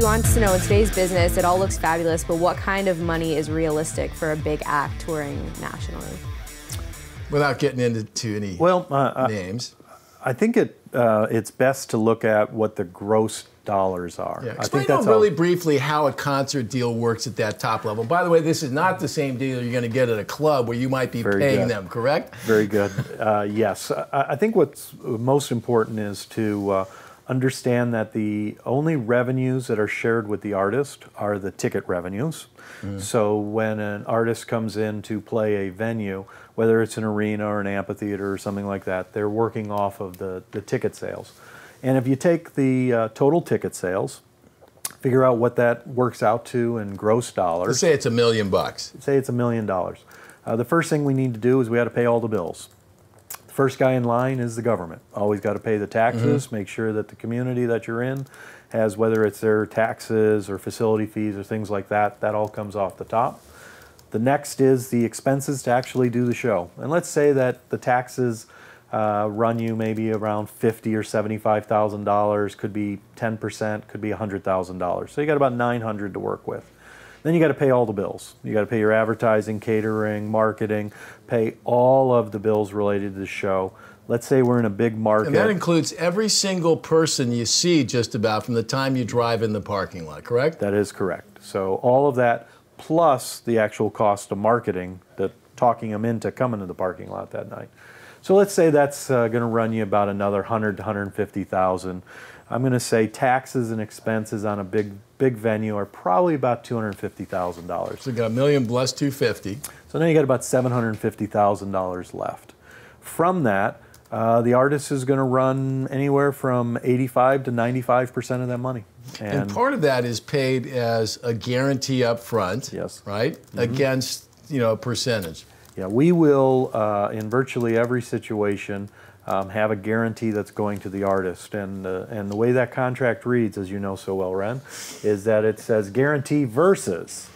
wants to know, in today's business, it all looks fabulous, but what kind of money is realistic for a big act touring nationally? Without getting into any names. I think it's best to look at what the gross dollars are. Yeah. Explain really briefly how a concert deal works at that top level. By the way, this is not the same deal you're going to get at a club where you might be paying them, correct? Very good. Yes. I think what's most important is to understand that the only revenues that are shared with the artist are the ticket revenues. So when an artist comes in to play a venue, whether it's an arena or an amphitheater or something like that, they're working off of the ticket sales. And if you take the total ticket sales, figure out what that works out to in gross dollars. Let's say it's $1 million. Say it's $1 million. The first thing we need to do is we got to pay all the bills. The first guy in line is the government. Always got to pay the taxes, make sure that the community that you're in has, whether it's their taxes or facility fees or things like that, that all comes off the top. The next is the expenses to actually do the show. And let's say that the taxes run you maybe around $50,000 or $75,000, could be 10%, could be $100,000. So you got about $900 to work with. Then you got to pay all the bills. You got to pay your advertising, catering, marketing, pay all of the bills related to the show. Let's say we're in a big market. And that includes every single person you see just about from the time you drive in the parking lot, correct? That is correct. So all of that plus the actual cost of marketing, talking them into coming to the parking lot that night. So let's say that's going to run you about another $100,000 to $150,000. I'm going to say taxes and expenses on a big venue are probably about $250,000. So you got $1 million plus $250,000. So now you got about $750,000 left. From that, the artist is going to run anywhere from 85 to 95% of that money. And part of that is paid as a guarantee up front, yes, right? Against, a percentage. Yeah, we will, in virtually every situation, have a guarantee that's going to the artist. And the way that contract reads, as you know so well, Ren, is that it says guarantee versus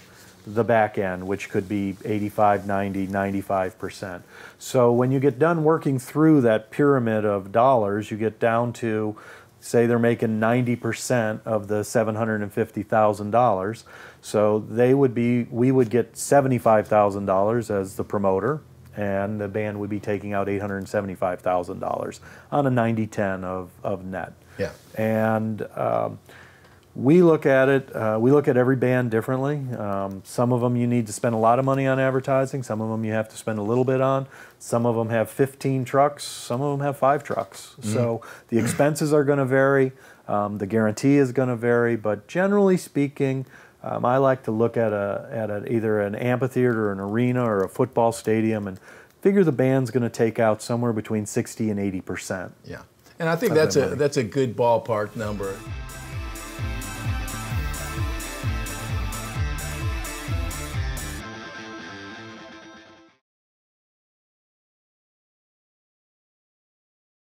the back end, which could be 85, 90, 95%. So when you get done working through that pyramid of dollars, you get down to, say they're making 90% of the $750,000. So we would get $75,000 as the promoter, and the band would be taking out $875,000 on a 90-10 of net. Yeah. And we look at it, we look at every band differently. Some of them you need to spend a lot of money on advertising, some of them you have to spend a little bit on. Some of them have 15 trucks, some of them have 5 trucks. So the expenses are going to vary, the guarantee is going to vary, but generally speaking, I like to look at either an amphitheater or an arena or a football stadium and figure the band's going to take out somewhere between 60 and 80%. Yeah, and I think that's a good ballpark number.